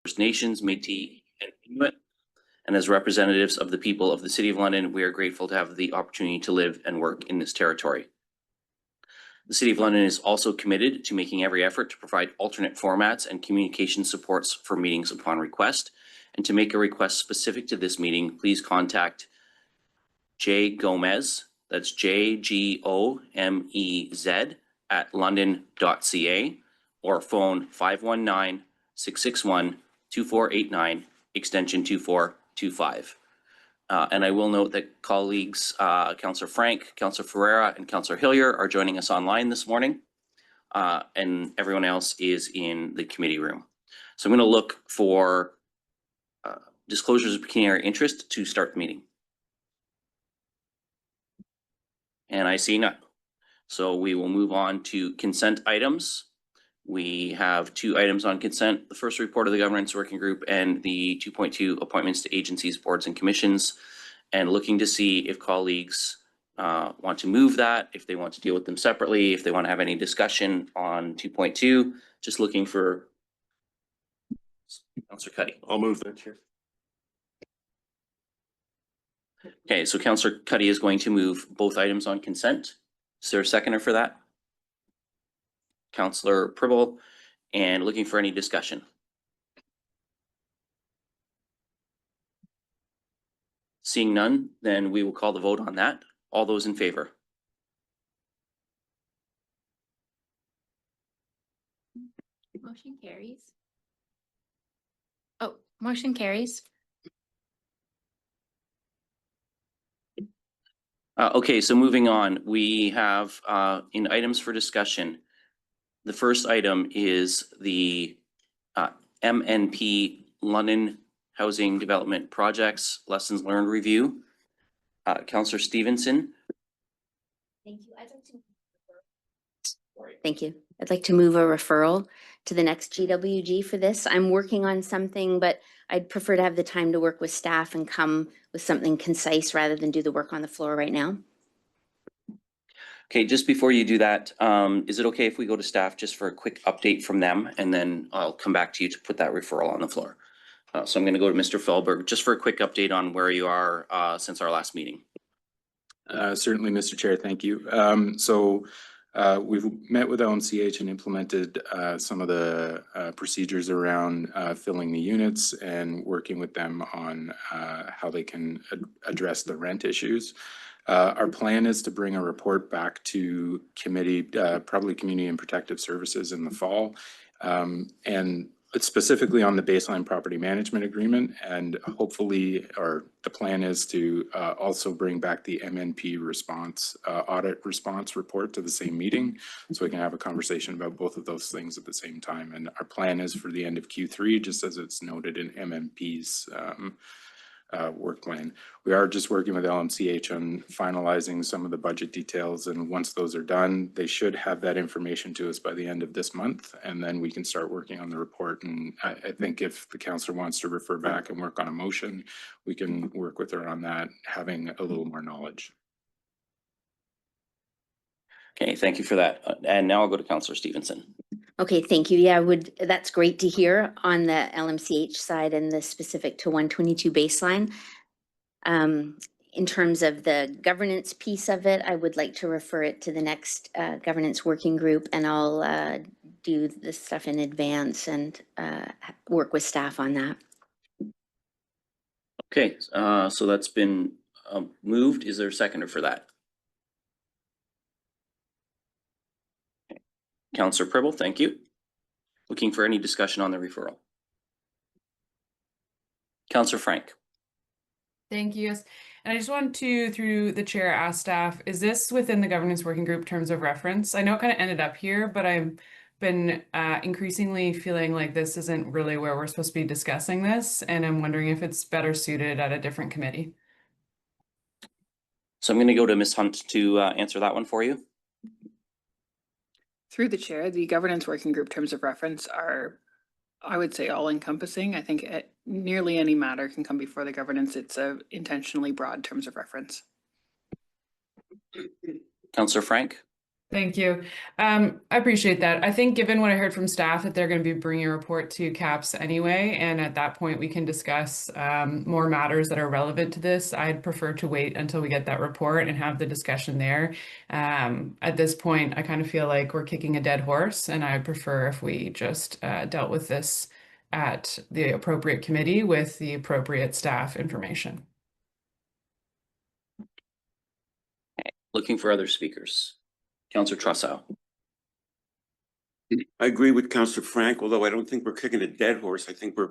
First Nations, Métis, and Inuit. And as representatives of the people of the City of London, we are grateful to have the opportunity to live and work in this territory. The City of London is also committed to making every effort to provide alternate formats and communication supports for meetings upon request. And to make a request specific to this meeting, please contact J Gomez, that's JGOMEZ at london.ca, or phone 519-661-2489, extension 2425. And I will note that colleagues, Councillor Frank, Councillor Ferreira, and Councillor Hillier are joining us online this morning, and everyone else is in the committee room. So I'm going to look for disclosures of pecuniary interest to start the meeting. And I see none. So we will move on to consent items. We have 2 items on consent. The first, report of the governance working group, and the 2.2 appointments to agencies, boards, and commissions. And looking to see if colleagues want to move that, if they want to deal with them separately, if they want to have any discussion on 2.2. Just looking for Councillor Cuddy. I'll move that, Chair. Okay, so Councillor Cuddy is going to move both items on consent. Is there a seconder for that? Councillor Pribble, and looking for any discussion. Seeing none, then we will call the vote on that. All those in favor? Motion carries. Oh, motion carries. Okay, so moving on, we have in items for discussion. The first item is the MNP London Housing Development Projects Lessons Learned Review. Councillor Stevenson. Thank you. I'd like to move a referral to the next GWG for this. I'm working on something, but I'd prefer to have the time to work with staff and come with something concise rather than do the work on the floor right now. Okay, just before you do that, is it okay if we go to staff just for a quick update from them, and then I'll come back to you to put that referral on the floor. So I'm going to go to Mr. Fehlberg just for a quick update on where you are since our last meeting. Certainly, Mr. Chair, thank you. We've met with LMCH and implemented some of the procedures around filling the units and working with them on how they can address the rent issues. Our plan is to bring a report back to committee, probably Community and Protective Services in the fall, and specifically on the baseline property management agreement, and hopefully, or the plan is to also bring back the MNP response, audit response report to the same meeting, so we can have a conversation about both of those things at the same time. And our plan is for the end of Q3, just as it's noted in MNP's work plan. We are just working with LMCH on finalizing some of the budget details, and once those are done, they should have that information to us by the end of this month, and then we can start working on the report. And I think if the councillor wants to refer back and work on a motion, we can work with her on that, having a little more knowledge. Okay, thank you for that. And now I'll go to Councillor Stevenson. Okay, thank you. Yeah, that's great to hear on the LMCH side and the specific to 122 baseline. In terms of the governance piece of it, I would like to refer it to the next governance working group, and I'll do this stuff in advance and work with staff on that. Okay, so that's been moved. Is there a seconder for that? Councillor Pribble, thank you. Looking for any discussion on the referral. Councillor Frank. Thank you. Yes. And I just want to, through the chair, ask staff, is this within the governance working group terms of reference? I know it kind of ended up here, but I've been increasingly feeling like this isn't really where we're supposed to be discussing this. And I'm wondering if it's better suited at a different committee. So I'm going to go to Ms. Hunt to answer that one for you. Through the chair, the governance working group terms of reference are, I would say, all encompassing. I think nearly any matter can come before the governance. It's a intentionally broad terms of reference. Councillor Frank. Thank you. I appreciate that. I think given what I heard from staff that they're going to be bringing a report to CAPS anyway, and at that point we can discuss more matters that are relevant to this. I'd prefer to wait until we get that report and have the discussion there. At this point, I kind of feel like we're kicking a dead horse, and I prefer if we just dealt with this at the appropriate committee with the appropriate staff information. Looking for other speakers. Councillor Trussow. I agree with Councillor Frank, although I don't think we're kicking a dead horse. I think we're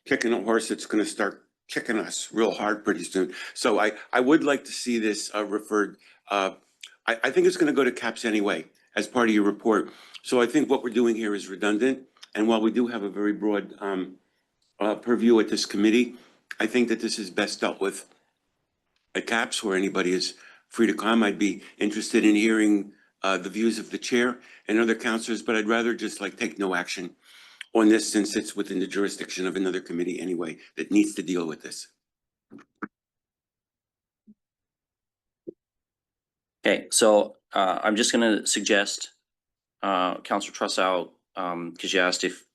kicking a horse that's gonna start kicking us real hard pretty soon. So I would like to see this referred, I think it's gonna go to CAPS anyway, as part of your report. So I think what we're doing here is redundant, and while we do have a very broad purview at this committee, I think that this is best dealt with at CAPS, where anybody is free to come. I'd be interested in hearing the views of the chair and other councillors, but I'd rather just like take no action on this since it's within the jurisdiction of another committee anyway that needs to deal with this. Okay, so I'm just gonna suggest, Councillor Trussow, because you asked if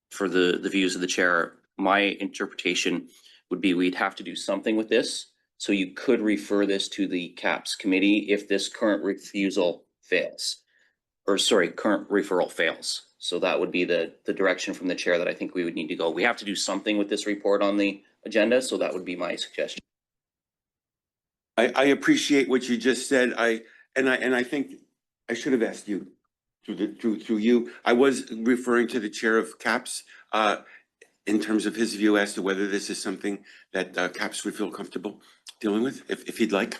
for the views of the chair, my interpretation would be we'd have to do something with this. So you could refer this to the CAPS committee if this current refusal fails. Or sorry, current referral fails. So that would be the direction from the chair that I think we would need to go. We have to do something with this report on the agenda, so that would be my suggestion. I appreciate what you just said. I think I should have asked you through you. I was referring to the chair of CAPS in terms of his view as to whether this is something that CAPS would feel comfortable dealing with, if he'd like.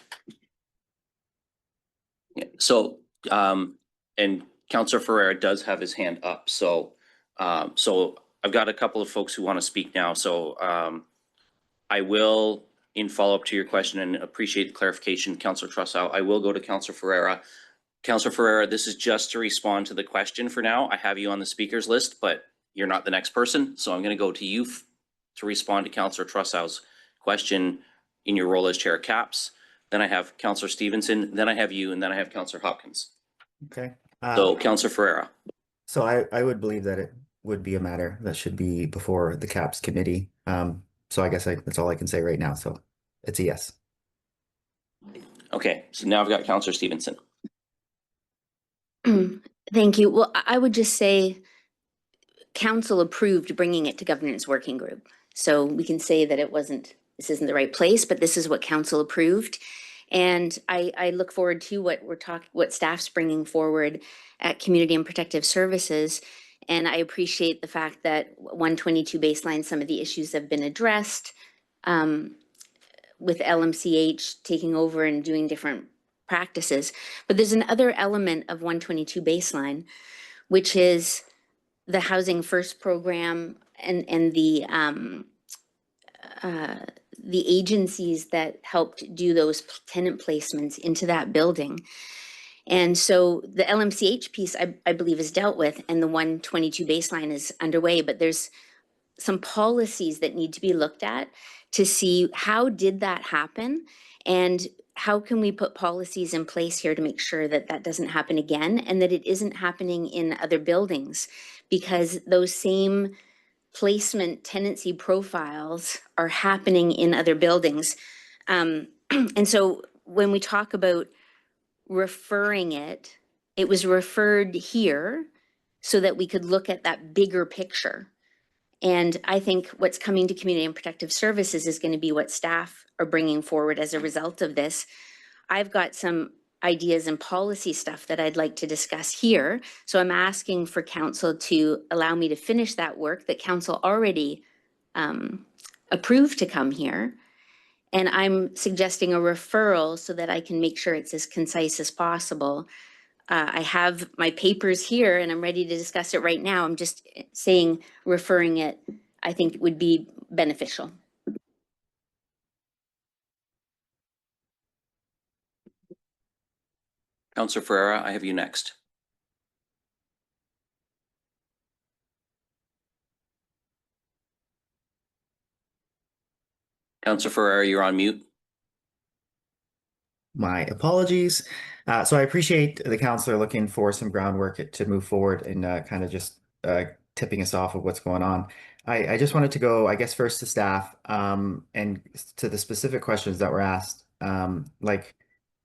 Yeah, so, and Councillor Ferreira does have his hand up, so, so I've got a couple of folks who want to speak now, so, I will, in follow-up to your question and appreciate the clarification, Councillor Trussow, I will go to Councillor Ferreira. Councillor Ferreira, this is just to respond to the question for now. I have you on the speakers list, but you're not the next person, so I'm going to go to you to respond to Councillor Trussow's question in your role as chair of CAPS. Then I have Councillor Stevenson, then I have you, and then I have Councillor Hopkins. Okay. So Councillor Ferreira. So I would believe that it would be a matter that should be before the CAPS committee. So I guess that's all I can say right now. So it's a yes. Okay, so now I've got Councillor Stevenson. Thank you. Well, I would just say council approved bringing it to governance working group. So we can say that this isn't the right place, but this is what council approved. And I look forward to what staff's bringing forward at Community and Protective Services. And I appreciate the fact that 122 baseline, some of the issues have been addressed with LMCH taking over and doing different practices. But there's another element of 122 baseline, which is the Housing First program and the agencies that helped do those tenant placements into that building. And so the LMCH piece, I believe, is dealt with, and the 122 baseline is underway, but there's some policies that need to be looked at to see how did that happen, and how can we put policies in place here to make sure that that doesn't happen again, and that it isn't happening in other buildings, because those same placement tenancy profiles are happening in other buildings. And so when we talk about referring it, it was referred here so that we could look at that bigger picture. And I think what's coming to Community and Protective Services is going to be what staff are bringing forward as a result of this. I've got some ideas and policy stuff that I'd like to discuss here. So I'm asking for council to allow me to finish that work that council already approved to come here. And I'm suggesting a referral so that I can make sure it's as concise as possible. I have my papers here and I'm ready to discuss it right now. I'm just saying referring it, I think would be beneficial. Councillor Ferreira, I have you next. Councillor Ferreira, you're on mute. my apologies. So I appreciate the counselor looking for some groundwork to move forward and kind of just tipping us off of what's going on. I just wanted to go, I guess, first to staff and to the specific questions that were asked. Like,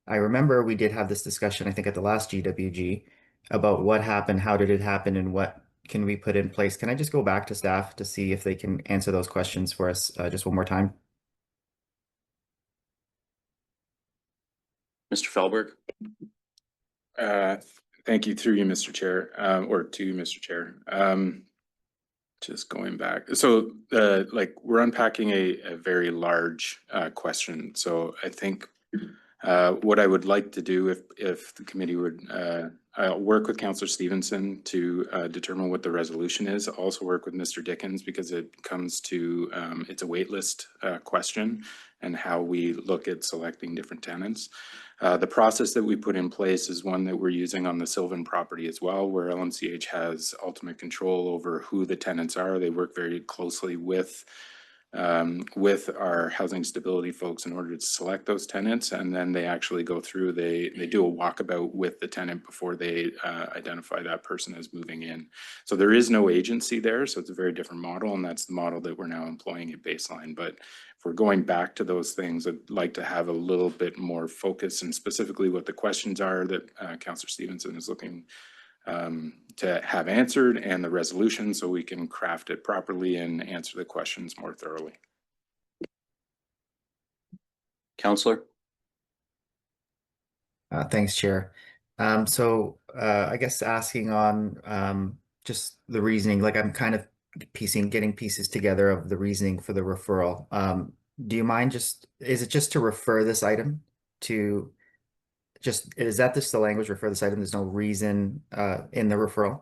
I remember we did have this discussion, I think, at the last GWG about what happened, how did it happen, and what can we put in place. Can I just go back to staff to see if they can answer those questions for us just one more time? Mr. Felberg? Thank you through you, Mr. Chair, or to you, Mr. Chair. Just going back, so like we're unpacking a very large question. So I think what I would like to do if the committee would, I'll work with Councillor Stevenson to determine what the resolution is. I'll also work with Mr. Dickens because it comes to, it's a waitlist question and how we look at selecting different tenants. The process that we put in place is one that we're using on the Sylvan property as well, where LMCH has ultimate control over who the tenants are. They work very closely with our housing stability folks in order to select those tenants, and then they actually go through, they do a walkabout with the tenant before they identify that person as moving in. So there is no agency there, so it's a very different model, and that's the model that we're now employing at Baseline. But if we're going back to those things, I'd like to have a little bit more focus and specifically what the questions are that Councillor Stevenson is looking to have answered, and the resolution, so we can craft it properly and answer the questions more thoroughly. Counselor? Thanks, Chair. I guess asking on just the reasoning, like I'm kind of getting pieces together of the reasoning for the referral. Do you mind is it just to refer this item to is that just the language, refer this item? There's no reason in the referral?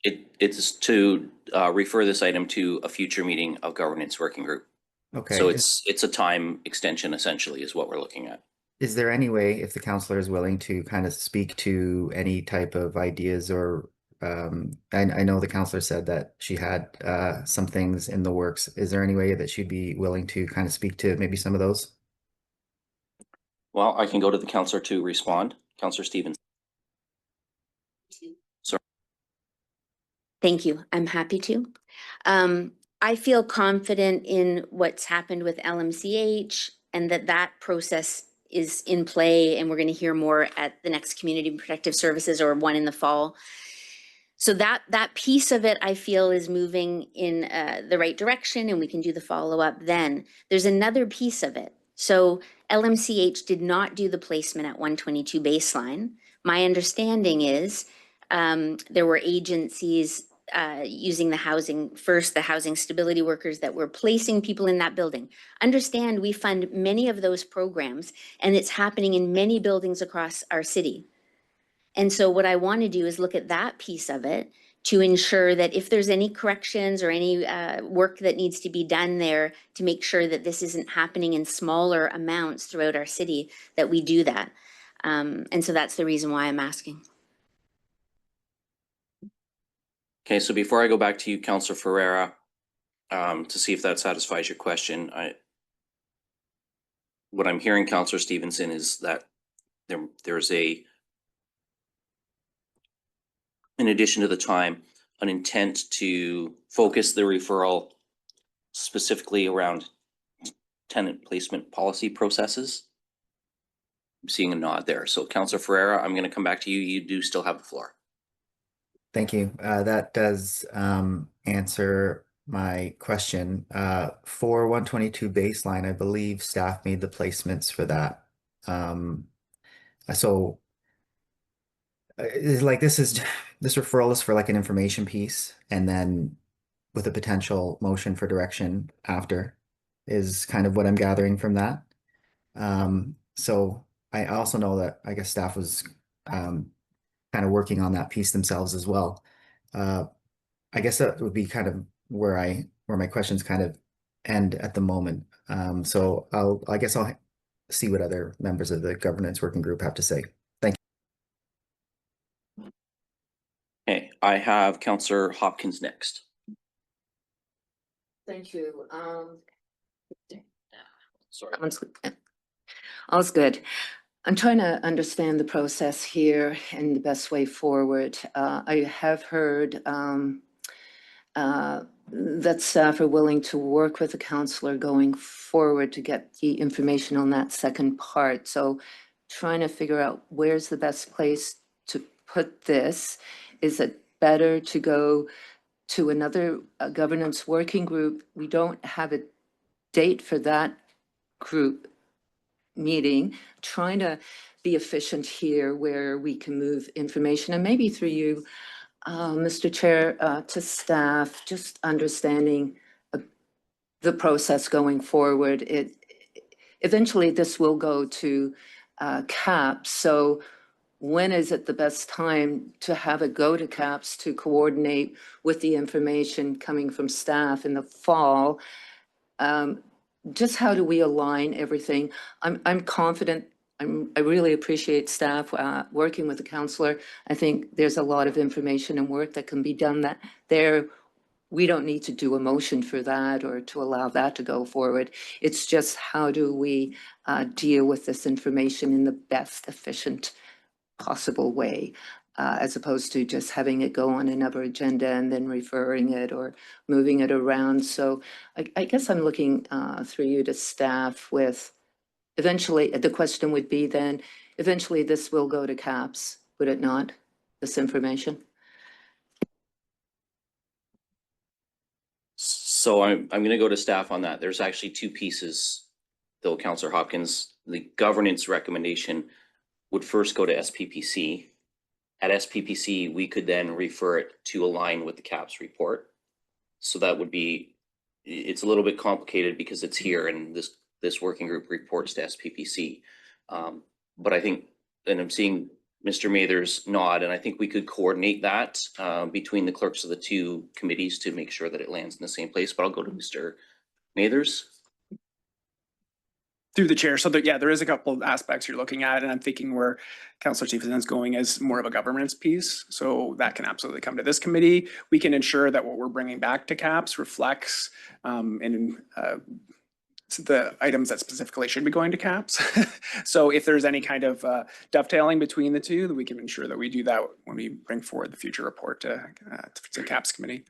It's to refer this item to a future meeting of governance working group. Okay. So it's a time extension essentially is what we're looking at. Is there any way, if the counselor is willing to kind of speak to any type of ideas or I know the counselor said that she had some things in the works. Is there any way that she'd be willing to kind of speak to maybe some of those? Well, I can go to the counselor to respond. Counselor Stevens. Thank you. I'm happy to. I feel confident in what's happened with LMCH and that process is in play, and we're going to hear more at the next Community Protective Services or one in the fall. So that piece of it, I feel, is moving in the right direction, and we can do the follow-up then. There's another piece of it. So LMCH did not do the placement at 122 Baseline. My understanding is there were agencies using the housing stability workers that were placing people in that building. Understand, we fund many of those programs, and it's happening in many buildings across our city. And so what I want to do is look at that piece of it to ensure that if there's any corrections or any work that needs to be done there to make sure that this isn't happening in smaller amounts throughout our city, that we do that. And so that's the reason why I'm asking. Okay, so before I go back to you, Councillor Ferreira, to see if that satisfies your question, what I'm hearing, Councillor Stevenson, is that there's in addition to the time, an intent to focus the referral specifically around tenant placement policy processes. I'm seeing a nod there. So Councillor Ferreira, I'm going to come back to you. You do still have the floor. Thank you. That does answer my question. For 122 Baseline, I believe staff made the placements for that. Like this referral is for like an information piece, and then with a potential motion for direction after is kind of what I'm gathering from that. So I also know that I guess staff was kind of working on that piece themselves as well. I guess that would be kind of where my questions kind of end at the moment. So I guess I'll see what other members of the governance working group have to say. Thank you. Okay, I have Councillor Hopkins next. Thank you. Sorry. All's good. I'm trying to understand the process here and the best way forward. I have heard that staff are willing to work with the counselor going forward to get the information on that second part. So trying to figure out where's the best place to put this. Is it better to go to another governance working group? We don't have a date for that group meeting, trying to be efficient here where we can move information and maybe through you, Mr. Chair, to staff, just understanding the process going forward. Eventually this will go to CAPS. So when is it the best time to have it go to CAPS to coordinate with the information coming from staff in the fall? Just how do we align everything? I'm confident. I really appreciate staff working with the counselor. I think there's a lot of information and work that can be done that there. We don't need to do a motion for that or to allow that to go forward. It's just how do we deal with this information in the best efficient possible way, as opposed to just having it go on another agenda and then referring it or moving it around. So I guess I'm looking through you to staff with, eventually, the question would be then, eventually this will go to CAPS, would it not, this information? So I'm gonna go to staff on that. There's actually two pieces, though, Councillor Hopkins. The governance recommendation would first go to SPPC. At SPPC, we could then refer it to align with the CAPS report. So that would be, it's a little bit complicated because it's here and this working group reports to SPPC. But I think, and I'm seeing Mr. Mathers nod, and I think we could coordinate that between the clerks of the two committees to make sure that it lands in the same place. But I'll go to Mr. Mathers. Through the chair. So there is a couple of aspects you're looking at, and I'm thinking where Councillor Stevenson is going as more of a governance piece. So that can absolutely come to this committee. We can ensure that what we're bringing back to CAPS reflects the items that specifically should be going to CAPS. So if there's any kind of dovetailing between the two, then we can ensure that we do that when we bring forward the future report to CAPS committee.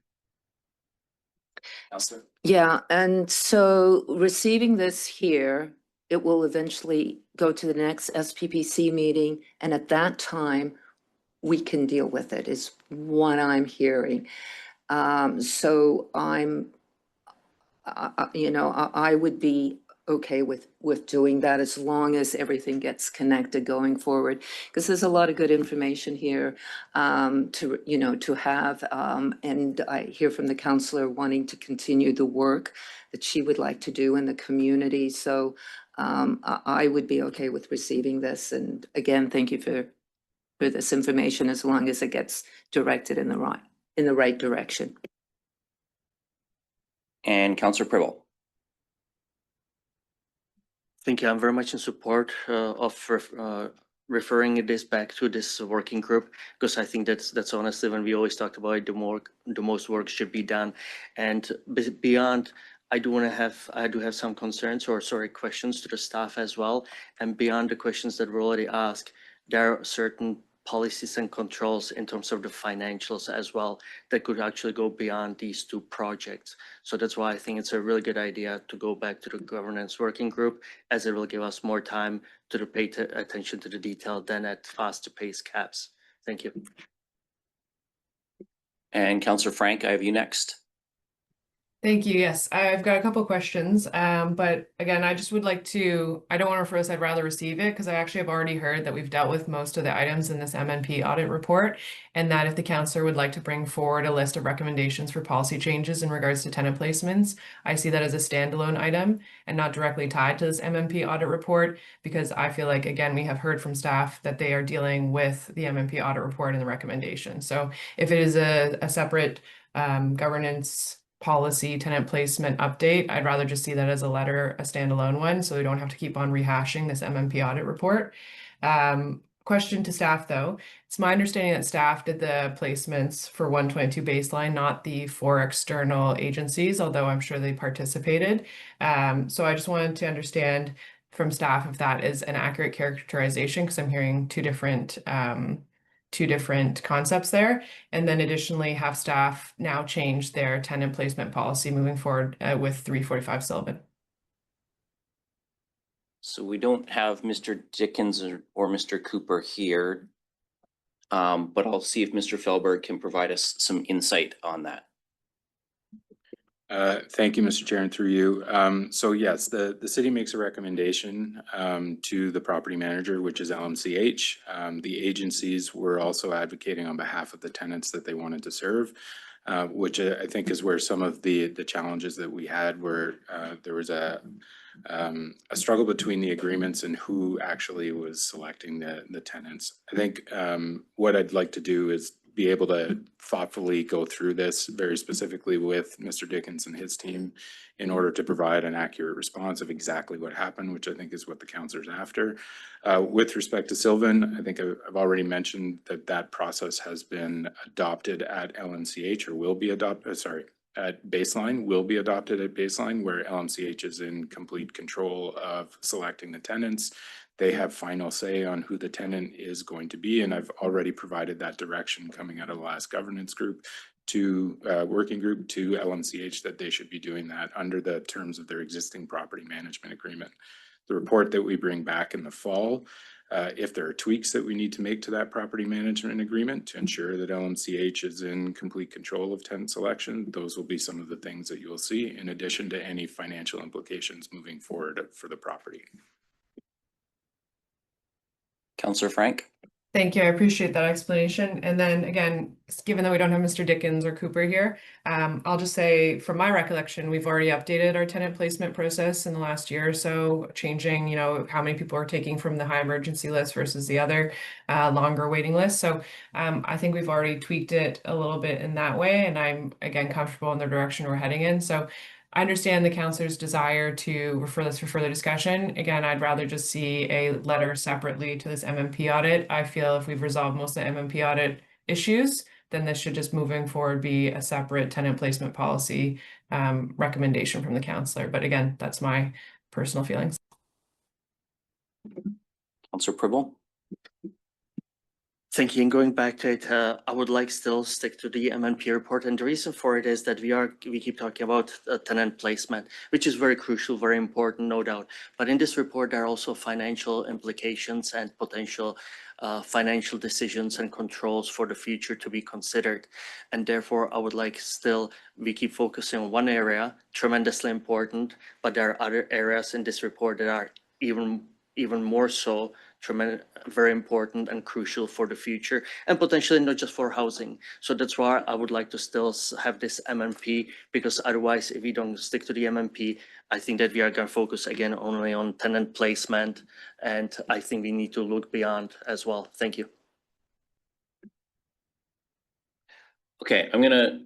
Councillor. Yeah, and so receiving this here, it will eventually go to the next SPPC meeting, and at that time, we can deal with it, is what I'm hearing. So I would be okay with doing that as long as everything gets connected going forward, because there's a lot of good information here to have, and I hear from the counselor wanting to continue the work that she would like to do in the community. So I would be okay with receiving this, and again, thank you for this information as long as it gets directed in the right direction. And Councillor Pribble. Thank you. I'm very much in support of referring this back to this working group, because I think that's honestly when we always talked about it, the most work should be done. And beyond, I do have some concerns or questions to the staff as well. And beyond the questions that were already asked, there are certain policies and controls in terms of the financials as well that could actually go beyond these two projects. So that's why I think it's a really good idea to go back to the governance working group, as it will give us more time to pay attention to the detail than at faster pace CAPS. Thank you. And Councillor Frank, I have you next. Thank you. Yes, I've got a couple questions, but again, I just would like to, I don't want to refer this, I'd rather receive it, because I actually have already heard that we've dealt with most of the items in this MNP audit report, and that if the counselor would like to bring forward a list of recommendations for policy changes in regards to tenant placements, I see that as a standalone item and not directly tied to this MNP audit report, because I feel like, again, we have heard from staff that they are dealing with the MNP audit report and the recommendation. So if it is a separate governance policy tenant placement update, I'd rather just see that as a letter, a standalone one, so we don't have to keep on rehashing this MNP audit report. Question to staff though, it's my understanding that staff did the placements for 122 baseline, not the 4 external agencies, although I'm sure they participated. So I just wanted to understand, from staff if that is an accurate characterization, because I'm hearing two different concepts there. And then additionally, have staff now change their tenant placement policy moving forward with 345 Sylvan. So we don't have Mr. Dickens or Mr. Cooper here. But I'll see if Mr. Felberg can provide us some insight on that. Thank you, Mr. Chair, and through you. So yes, the city makes a recommendation to the property manager, which is LMCH. The agencies were also advocating on behalf of the tenants that they wanted to serve, which I think is where some of the challenges that we had were there was a struggle between the agreements and who actually was selecting the tenants. I think what I'd like to do is be able to thoughtfully go through this very specifically with Mr. Dickens and his team in order to provide an accurate response of exactly what happened, which I think is what the councilor's after. With respect to Sylvan, I think I've already mentioned that process has been adopted at LMCH or will be adopted, at Baseline, will be adopted at Baseline, where LMCH is in complete control of selecting the tenants. They have final say on who the tenant is going to be, and I've already provided that direction coming out of the last governance group to working group to LMCH that they should be doing that under the terms of their existing property management agreement. The report that we bring back in the fall, if there are tweaks that we need to make to that property management agreement to ensure that LMCH is in complete control of tenant selection, those will be some of the things that you will see in addition to any financial implications moving forward for the property. Councillor Frank? Thank you. I appreciate that explanation. And then again, given that we don't have Mr. Dickens or Cooper here, I'll just say from my recollection, we've already updated our tenant placement process in the last year or so, changing, you know, how many people are taking from the high emergency list versus the other longer waiting list. So I think we've already tweaked it a little bit in that way. And I'm again comfortable in the direction we're heading in. So I understand the councilor's desire to refer this for further discussion. Again, I'd rather just see a letter separately to this MMP audit. I feel if we've resolved most of the MMP audit issues, then this should just moving forward be a separate tenant placement policy recommendation from the councilor. But again, that's my personal feelings. Councillor Pribble? Thank you. And going back to it, I would like still stick to the MNP report. And the reason for it is that we keep talking about tenant placement, which is very crucial, very important, no doubt. But in this report, there are also financial implications and potential financial decisions and controls for the future to be considered. And therefore, I would like still, we keep focusing on one area, tremendously important, but there are other areas in this report that are even more so very important and crucial for the future, and potentially not just for housing. So that's why I would like to still have this MMP, because otherwise, if we don't stick to the MMP, I think that we are going to focus again only on tenant placement, and I think we need to look beyond as well. Thank you. Okay, I'm gonna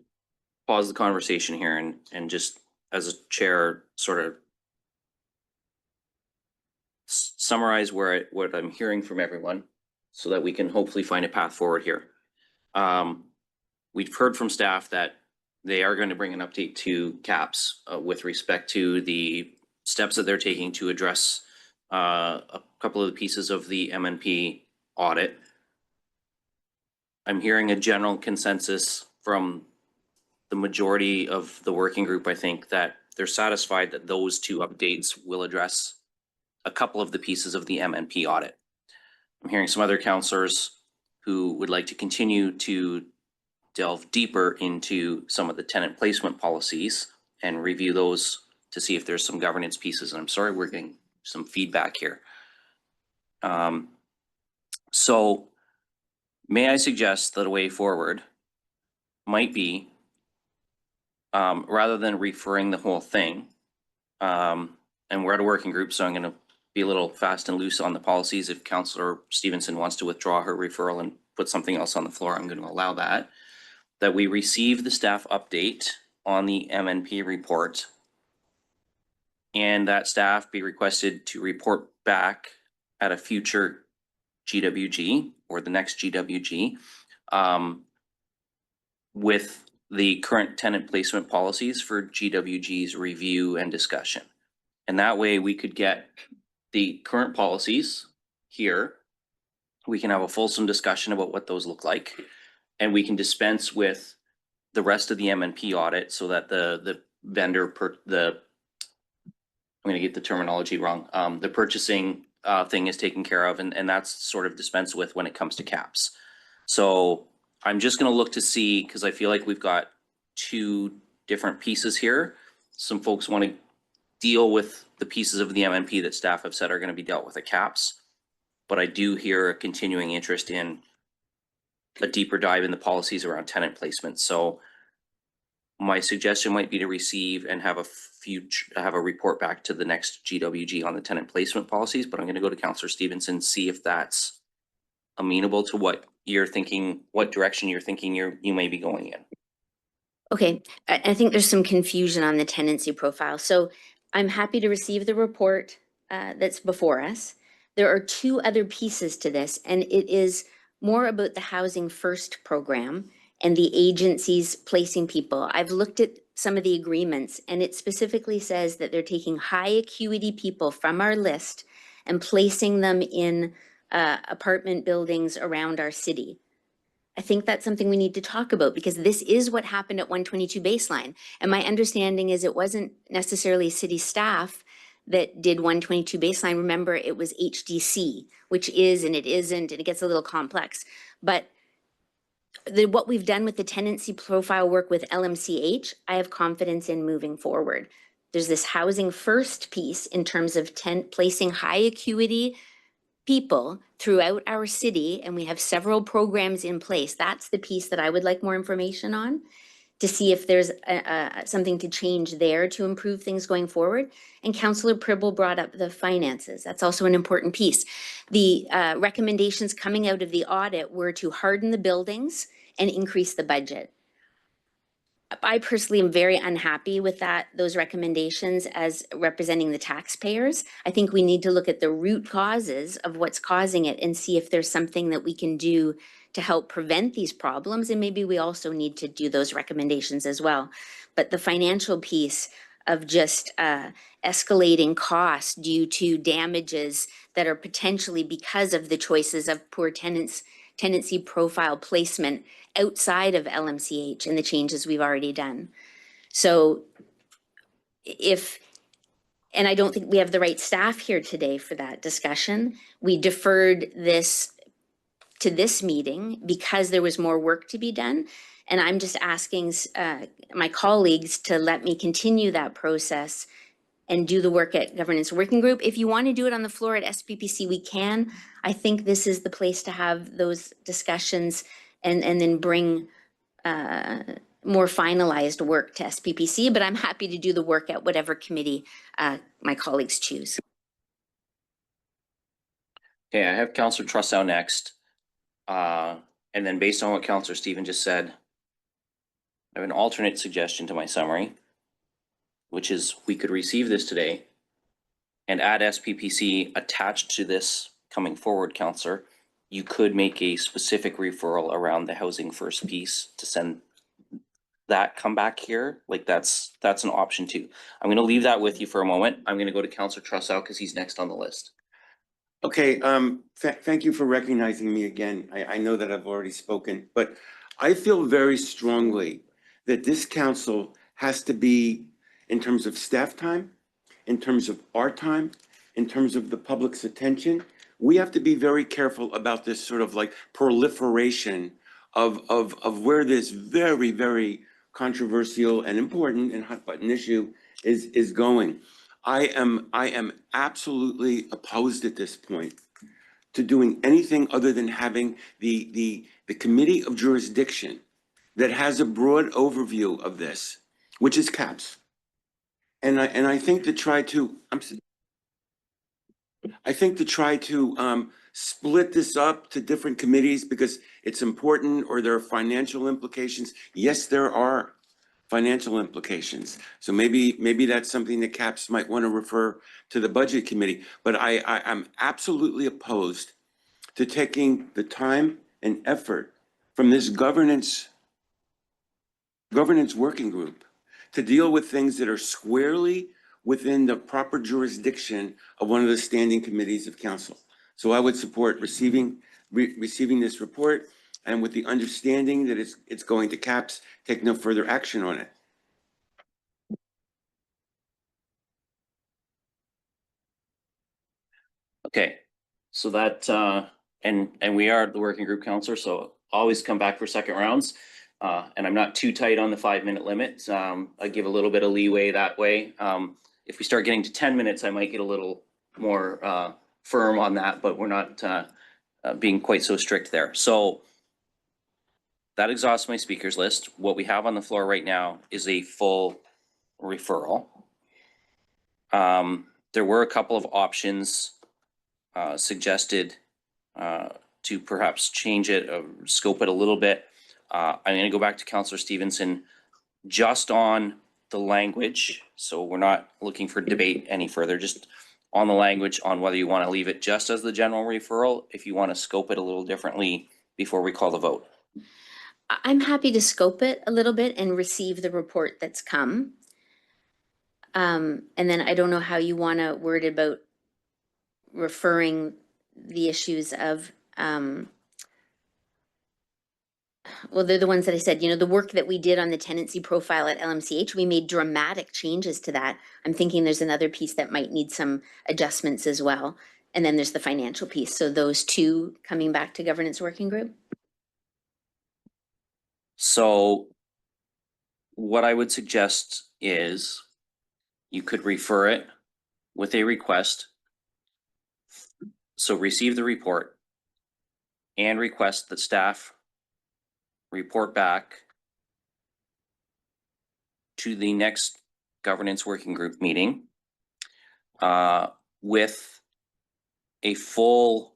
pause the conversation here and just as a chair sort of summarize what I'm hearing from everyone so that we can hopefully find a path forward here. We've heard from staff that they are going to bring an update to CAPS with respect to the steps that they're taking to address a couple of the pieces of the MNP audit. I'm hearing a general consensus from the majority of the working group, I think, that they're satisfied that those two updates will address a couple of the pieces of the MNP audit. I'm hearing some other councillors who would like to continue to delve deeper into some of the tenant placement policies and review those to see if there's some governance pieces. And I'm sorry, we're getting some feedback here. So may I suggest that a way forward might be, rather than referring the whole thing, and we're at a working group, so I'm going to be a little fast and loose on the policies. If Councillor Stevenson wants to withdraw her referral and put something else on the floor, I'm going to allow that. That we receive the staff update on the MNP report, and that staff be requested to report back at a future GWG or the next GWG with the current tenant placement policies for GWG's review and discussion. And that way we could get the current policies here. We can have a fulsome discussion about what those look like. And we can dispense with the rest of the MNP audit so that the vendor I'm gonna get the terminology wrong. The purchasing thing is taken care of, and that's sort of dispensed with when it comes to caps. So I'm just gonna look to see, because I feel like we've got two different pieces here. Some folks want to deal with the pieces of the MNP that staff have said are gonna be dealt with at caps. But I do hear a continuing interest in a deeper dive in the policies around tenant placement. So my suggestion might be to receive and have a report back to the next GWG on the tenant placement policies, but I'm gonna go to Councillor Stevenson, see if that's amenable to what you're thinking, what direction you're thinking you may be going in. Okay, I think there's some confusion on the tenancy profile. So I'm happy to receive the report that's before us. There are two other pieces to this, and it is more about the Housing First program and the agencies placing people. I've looked at some of the agreements, and it specifically says that they're taking high acuity people from our list and placing them in apartment buildings around our city. I think that's something we need to talk about, because this is what happened at 122 Baseline. And my understanding is it wasn't necessarily city staff that did 122 Baseline. Remember, it was HDC, which is and it isn't, and it gets a little complex. But what we've done with the tenancy profile work with LMCH, I have confidence in moving forward. There's this Housing First piece in terms of placing high acuity people throughout our city, and we have several programs in place. That's the piece that I would like more information on, to see if there's something to change there to improve things going forward. And Councillor Pribble brought up the finances. That's also an important piece. The recommendations coming out of the audit were to harden the buildings and increase the budget. I personally am very unhappy with those recommendations as representing the taxpayers. I think we need to look at the root causes of what's causing it and see if there's something that we can do to help prevent these problems. And maybe we also need to do those recommendations as well. But the financial piece of just escalating costs due to damages that are potentially because of the choices of poor tenancy profile placement outside of LMCH and the changes we've already done. So and I don't think we have the right staff here today for that discussion. We deferred this to this meeting because there was more work to be done. And I'm just asking my colleagues to let me continue that process and do the work at Governance Working Group. If you want to do it on the floor at SPPC, we can. I think this is the place to have those discussions and then bring more finalized work to SPPC, but I'm happy to do the work at whatever committee my colleagues choose. Okay, I have Councillor Trussow next. And then based on what Councillor Steven just said, I have an alternate suggestion to my summary, which is we could receive this today and add SPPC attached to this coming forward, Councillor. You could make a specific referral around the Housing First piece to send that come back here. Like that's an option too. I'm going to leave that with you for a moment. I'm going to go to Councillor Trussow because he's next on the list. Okay, thank you for recognizing me again. I know that I've already spoken, but I feel very strongly that this council has to be, in terms of staff time, in terms of our time, in terms of the public's attention, we have to be very careful about this sort of like proliferation of where this very, very controversial and important and hot button issue is going. I am absolutely opposed at this point to doing anything other than having the committee of jurisdiction that has a broad overview of this, which is CAPS. And I think to try to split this up to different committees because it's important or there are financial implications. Yes, there are financial implications. So maybe that's something that CAPS might want to refer to the budget committee. But I'm absolutely opposed to taking the time and effort from this governance working group to deal with things that are squarely within the proper jurisdiction of one of the standing committees of council. So I would support receiving this report, and with the understanding that it's going to CAPS, take no further action on it. Okay, so that, and we are the working group counselor, so always come back for second rounds. And I'm not too tight on the 5-minute limit. I give a little bit of leeway that way. If we start getting to 10 minutes, I might get a little more firm on that, but we're not being quite so strict there. So that exhausts my speakers list. What we have on the floor right now is a full referral. There were a couple of options suggested to perhaps change it, scope it a little bit. I'm going to go back to Councillor Stevenson just on the language. So we're not looking for debate any further, just on the language on whether you want to leave it just as the general referral, if you want to scope it a little differently before we call the vote. I'm happy to scope it a little bit and receive the report that's come. And then I don't know how you want to word it about referring the issues of, well, they're the ones that I said, you know, the work that we did on the tenancy profile at LMCH, we made dramatic changes to that. I'm thinking there's another piece that might need some adjustments as well. And then there's the financial piece. So those two coming back to governance working group. So what I would suggest is you could refer it with a request. So receive the report and request that staff report back to the next governance working group meeting with a full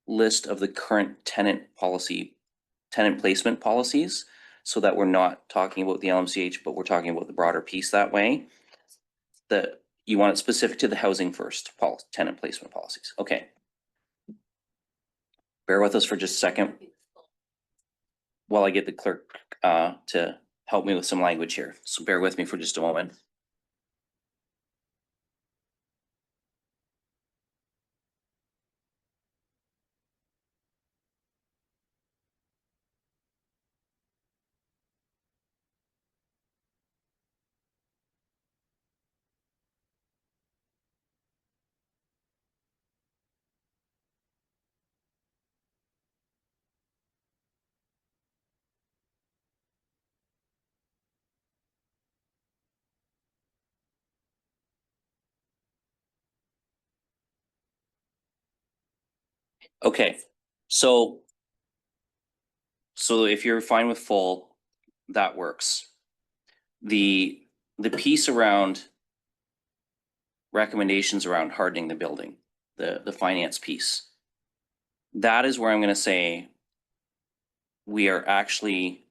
list of the current tenant placement policies, so that we're not talking about the LMCH, but we're talking about the broader piece that way. You want it specific to the housing first tenant placement policies. Okay. Bear with us for just a second while I get the clerk to help me with some language here. So bear with me for just a moment. Okay, so if you're fine with full, that works. The piece around recommendations around hardening the building, the finance piece, that is where I'm going to say we are actually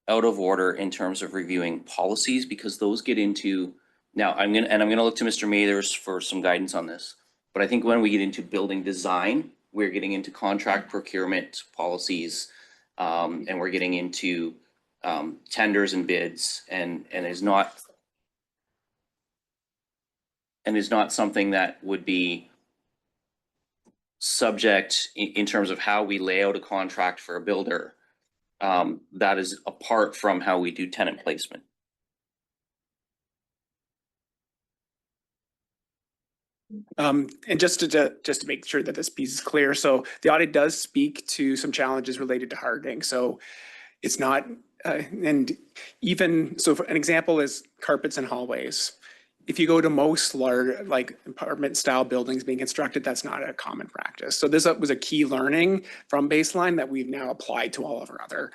out of order in terms of reviewing policies, because those get into, now I'm going to look to Mr. Mathers for some guidance on this. But I think when we get into building design, we're getting into contract procurement policies, and we're getting into tenders and bids, and is not something that would be subject in terms of how we lay out a contract for a builder. That is apart from how we do tenant placement. And just to make sure that this piece is clear, so the audit does speak to some challenges related to hardening. So it's not, and even, so for an example is carpets and hallways. If you go to most large, like apartment style buildings being constructed, that's not a common practice. So this was a key learning from baseline that we've now applied to all of our other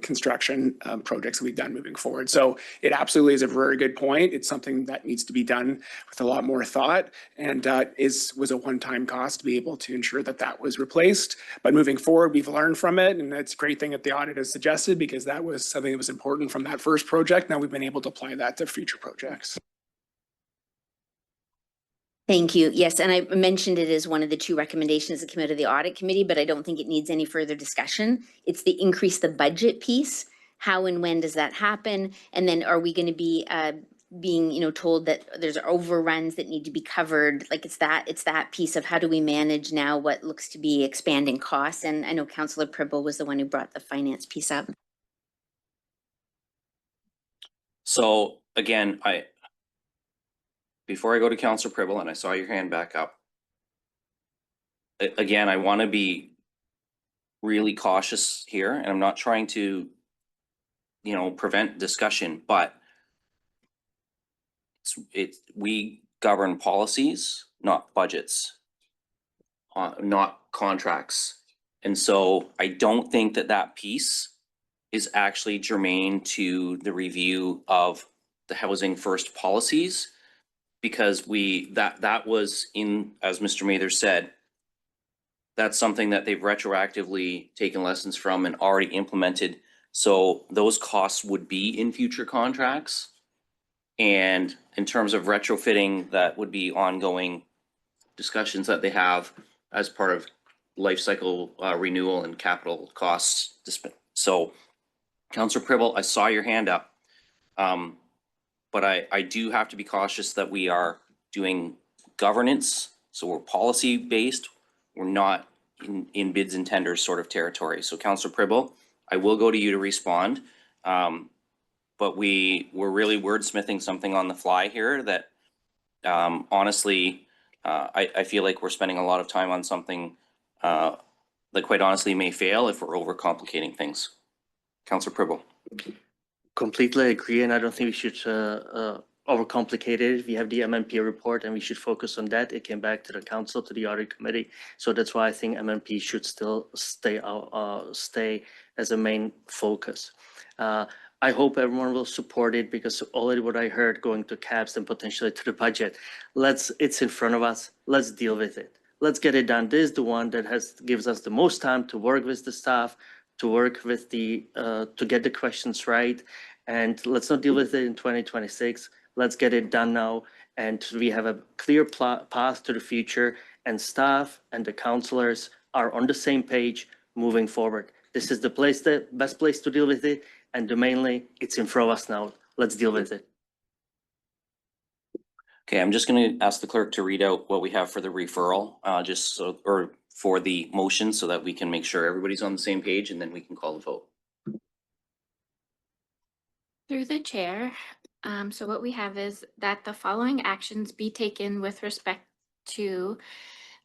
construction projects that we've done moving forward. So it absolutely is a very good point. It's something that needs to be done with a lot more thought, and was a one-time cost to be able to ensure that that was replaced. But moving forward, we've learned from it, and it's a great thing that the audit has suggested, because that was something that was important from that first project. Now we've been able to apply that to future projects. Thank you. Yes, and I mentioned it as one of the two recommendations that came out of the audit committee, but I don't think it needs any further discussion. It's the increase the budget piece how and when does that happen? And then are we going to be being, you know, told that there's overruns that need to be covered? Like it's that piece of how do we manage now what looks to be expanding costs? And I know Councillor Pribble was the one who brought the finance piece up. So again, before I go to Councillor Pribble, and I saw your hand back up. Again, I want to be really cautious here, and I'm not trying to, you know, prevent discussion, but we govern policies, not budgets, not contracts. And so I don't think that piece is actually germane to the review of the Housing First policies, because that was in, as Mr. Mather said, that's something that they've retroactively taken lessons from and already implemented. So those costs would be in future contracts. And in terms of retrofitting, that would be ongoing discussions that they have as part of life cycle renewal and capital costs. So Councillor Pribble, I saw your hand up. But I do have to be cautious that we are doing governance. So we're policy based. We're not in bids and tenders sort of territory. So Councillor Pribble, I will go to you to respond. But we're really wordsmithing something on the fly here that honestly, I feel like we're spending a lot of time on something that quite honestly may fail if we're overcomplicating things. Councillor Pribble. Completely agree, and I don't think we should overcomplicate it. We have the MNP report and we should focus on that. It came back to the council, to the audit committee. So that's why I think MNP should still stay as a main focus. I hope everyone will support it, because already what I heard going to caps and potentially to the budget, it's in front of us. Let's deal with it. Let's get it done. This is the one that gives us the most time to work with the staff, to work with to get the questions right. And let's not deal with it in 2026. Let's get it done now. And we have a clear path to the future, and staff and the councillors are on the same page moving forward. This is the best place to deal with it. And mainly it's in front of us now. Let's deal with it. Okay, I'm just going to ask the clerk to read out what we have for the referral, or for the motion, so that we can make sure everybody's on the same page, and then we can call the vote. Through the chair, so what we have is that the following actions be taken with respect to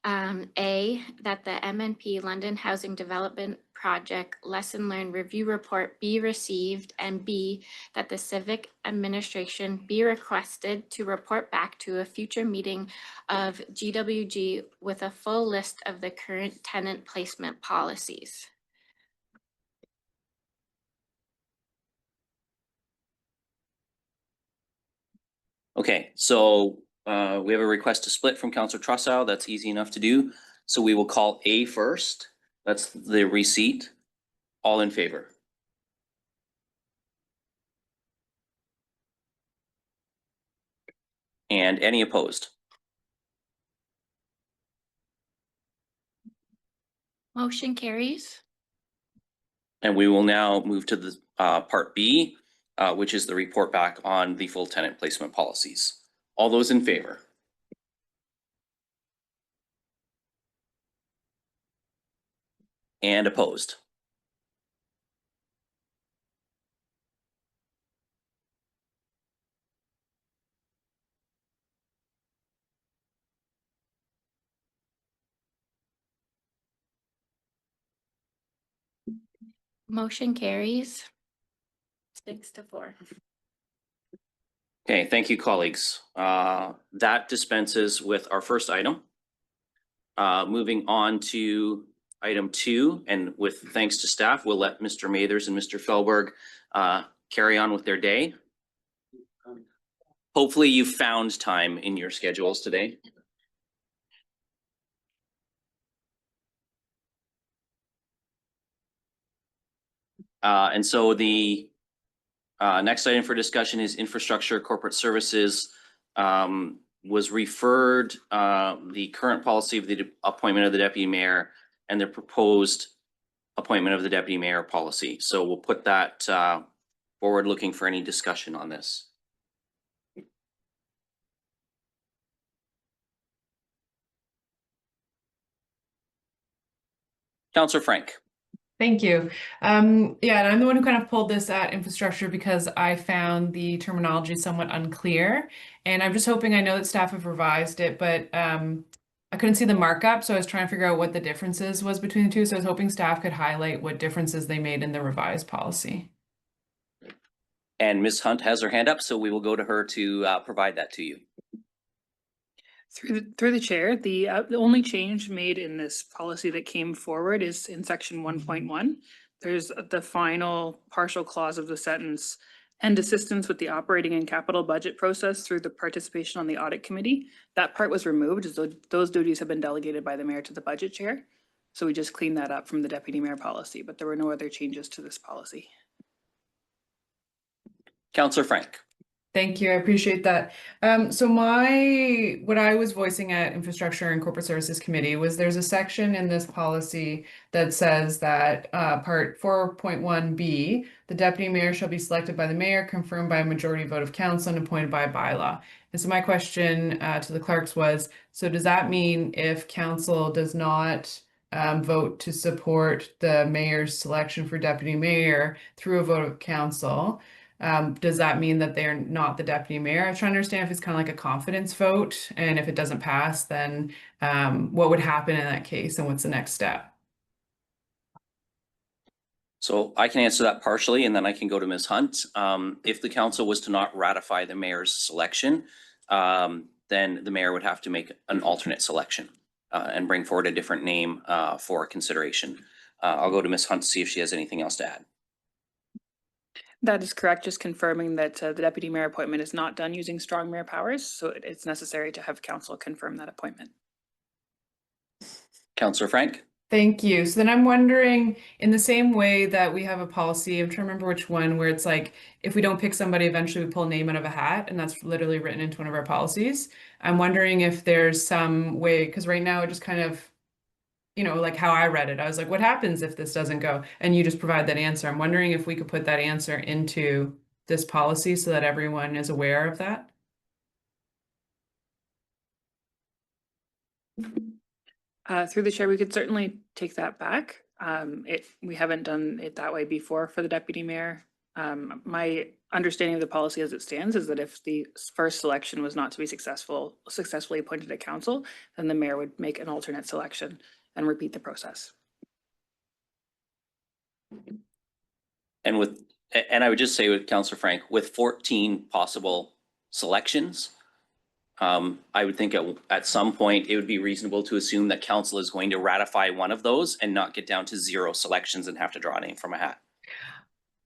A, that the MNP London Housing Development Project Lesson Learned Review Report be received, and B, that the Civic Administration be requested to report back to a future meeting of GWG with a full list of the current tenant placement policies. Okay, so we have a request to split from Councillor Trussow. That's easy enough to do. So we will call A first. That's the receipt. All in favor? And any opposed? Motion carries. And we will now move to the part B, which is the report back on the full tenant placement policies. All those in favor? And opposed? Motion carries 6-4. Okay, thank you, colleagues. That dispenses with our first item. Moving on to item 2, and with thanks to staff, we'll let Mr. Mathers and Mr. Felberg carry on with their day. Hopefully you found time in your schedules today. And so the next item for discussion is infrastructure corporate services. Was referred the current policy of the appointment of the deputy mayor and the proposed appointment of the deputy mayor policy. So we'll put that forward, looking for any discussion on this. Councillor Frank. Thank you. Yeah, and I'm the one who kind of pulled this at infrastructure because I found the terminology somewhat unclear. And I'm just hoping, I know that staff have revised it, but I couldn't see the markup, so I was trying to figure out what the differences was between the two. So I was hoping staff could highlight what differences they made in the revised policy. And Ms. Hunt has her hand up, so we will go to her to provide that to you. Through the chair, the only change made in this policy that came forward is in section 1.1. There's the final partial clause of the sentence, and assistance with the operating and capital budget process through the participation on the audit committee. That part was removed, as those duties have been delegated by the mayor to the budget chair. So we just cleaned that up from the deputy mayor policy, but there were no other changes to this policy. Councillor Frank. Thank you. I appreciate that. So what I was voicing at Infrastructure and Corporate Services Committee was there's a section in this policy that says that part 4.1b, the deputy mayor shall be selected by the mayor, confirmed by a majority vote of council, and appointed by bylaw. And so my question to the clerks was, so does that mean if council does not vote to support the mayor's selection for deputy mayor through a vote of council, does that mean that they're not the deputy mayor? I was trying to understand if it's kind of like a confidence vote, and if it doesn't pass, then what would happen in that case, and what's the next step? So I can answer that partially, and then I can go to Ms. Hunt. If the council was to not ratify the mayor's selection, then the mayor would have to make an alternate selection and bring forward a different name for consideration. I'll go to Ms. Hunt to see if she has anything else to add. That is correct, just confirming that the deputy mayor appointment is not done using strong mayor powers, so it's necessary to have council confirm that appointment. Councillor Frank. Thank you. So then I'm wondering, in the same way that we have a policy, I'm trying to remember which one, where it's like, if we don't pick somebody, eventually we pull a name out of a hat, and that's literally written into one of our policies. I'm wondering if there's some way, because right now it just kind of, you know, like how I read it, I was like, what happens if this doesn't go? And you just provide that answer. I'm wondering if we could put that answer into this policy so that everyone is aware of that. Through the chair, we could certainly take that back. We haven't done it that way before for the deputy mayor. My understanding of the policy as it stands is that if the first selection was not to be successfully appointed at council, then the mayor would make an alternate selection and repeat the process. And I would just say with Councillor Frank, with 14 possible selections, I would think at some point it would be reasonable to assume that council is going to ratify one of those and not get down to 0 selections and have to draw a name from a hat.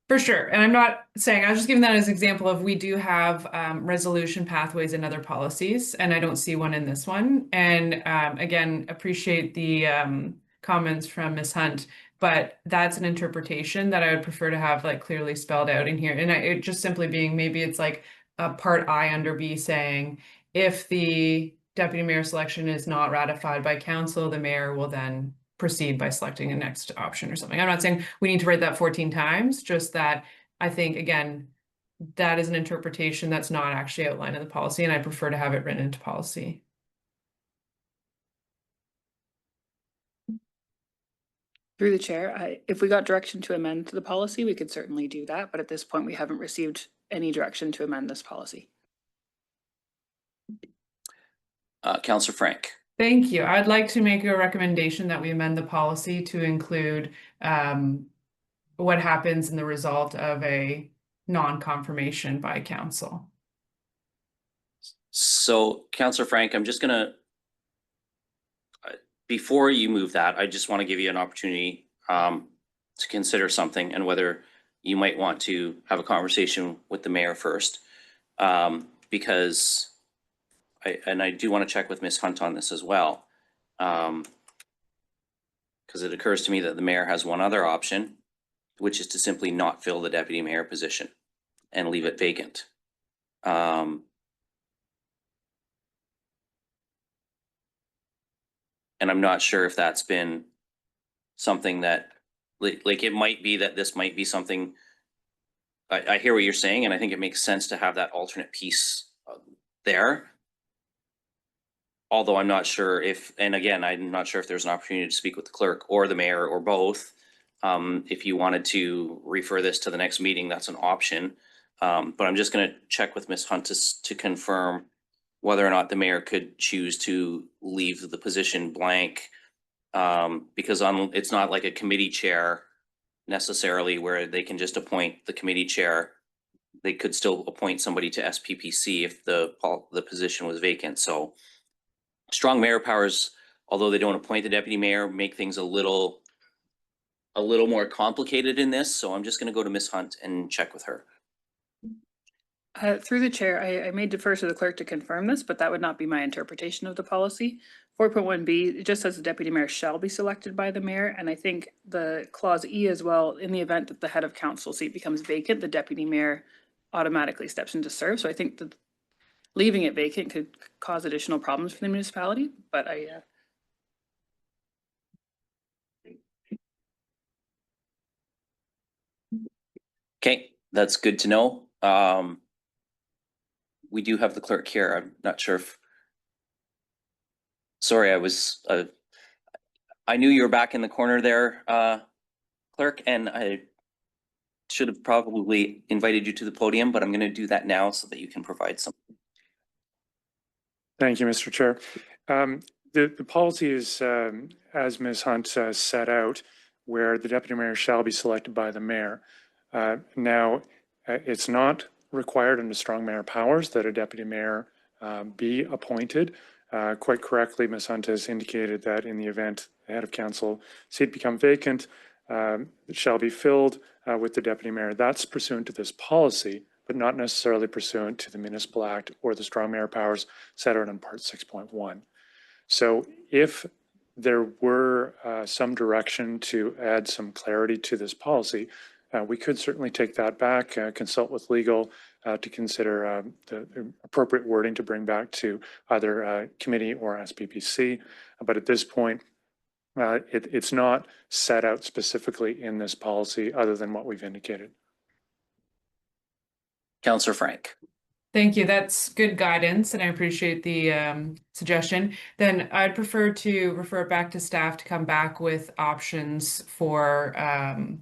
For sure. And I'm not saying, I was just giving that as an example of, we do have resolution pathways in other policies, and I don't see one in this one. And again, appreciate the comments from Ms. Hunt, but that's an interpretation that I would prefer to have like clearly spelled out in here. And it just simply being, maybe it's like a part I under B saying, if the deputy mayor selection is not ratified by council, the mayor will then proceed by selecting a next option or something. I'm not saying we need to write that 14 times, just that I think, again, that is an interpretation that's not actually outlined in the policy, and I prefer to have it written into policy. Through the chair, if we got direction to amend the policy, we could certainly do that, but at this point, we haven't received any direction to amend this policy. Councillor Frank. Thank you. I'd like to make a recommendation that we amend the policy to include what happens in the result of a non-confirmation by council. So Councillor Frank, I'm just gonna, before you move that, I just want to give you an opportunity to consider something and whether you might want to have a conversation with the mayor first. Because I do want to check with Ms. Hunt on this as well. Because it occurs to me that the mayor has one other option, which is to simply not fill the deputy mayor position and leave it vacant. And I'm not sure if that's been something that like it might be that this might be something. I hear what you're saying, and I think it makes sense to have that alternate piece there. Although I'm not sure if, and again, I'm not sure if there's an opportunity to speak with the clerk or the mayor or both. If you wanted to refer this to the next meeting, that's an option. But I'm just gonna check with Ms. Hunt to confirm whether or not the mayor could choose to leave the position blank. Because it's not like a committee chair necessarily where they can just appoint the committee chair. They could still appoint somebody to SPPC if the position was vacant. So strong mayor powers, although they don't appoint the deputy mayor, make things a little more complicated in this. So I'm just going to go to Ms. Hunt and check with her. Through the chair, I may defer to the clerk to confirm this, but that would not be my interpretation of the policy. 4.1B, it just says the deputy mayor shall be selected by the mayor, and I think the clause E as well, in the event that the head of council seat becomes vacant, the deputy mayor automatically steps in to serve. So I think that leaving it vacant could cause additional problems for the municipality, but Okay, that's good to know. We do have the clerk here. I'm not sure if. Sorry, I knew you were back in the corner there, clerk, and I should have probably invited you to the podium, but I'm going to do that now so that you can provide some. Thank you, Mr. Chair. The policy is, as Ms. Hunt set out, where the deputy mayor shall be selected by the mayor. Now, it's not required under strong mayor powers that a deputy mayor be appointed. Quite correctly, Ms. Hunt has indicated that in the event the head of council seat become vacant, it shall be filled with the deputy mayor. That's pursuant to this policy, but not necessarily pursuant to the Municipal Act or the strong mayor powers set out in Part 6.1. So if there were some direction to add some clarity to this policy, we could certainly take that back, consult with legal to consider the appropriate wording to bring back to either committee or SPPC. But at this point, it's not set out specifically in this policy other than what we've indicated. Councillor Frank. Thank you. That's good guidance, and I appreciate the suggestion. Then I'd prefer to refer it back to staff to come back with options for, and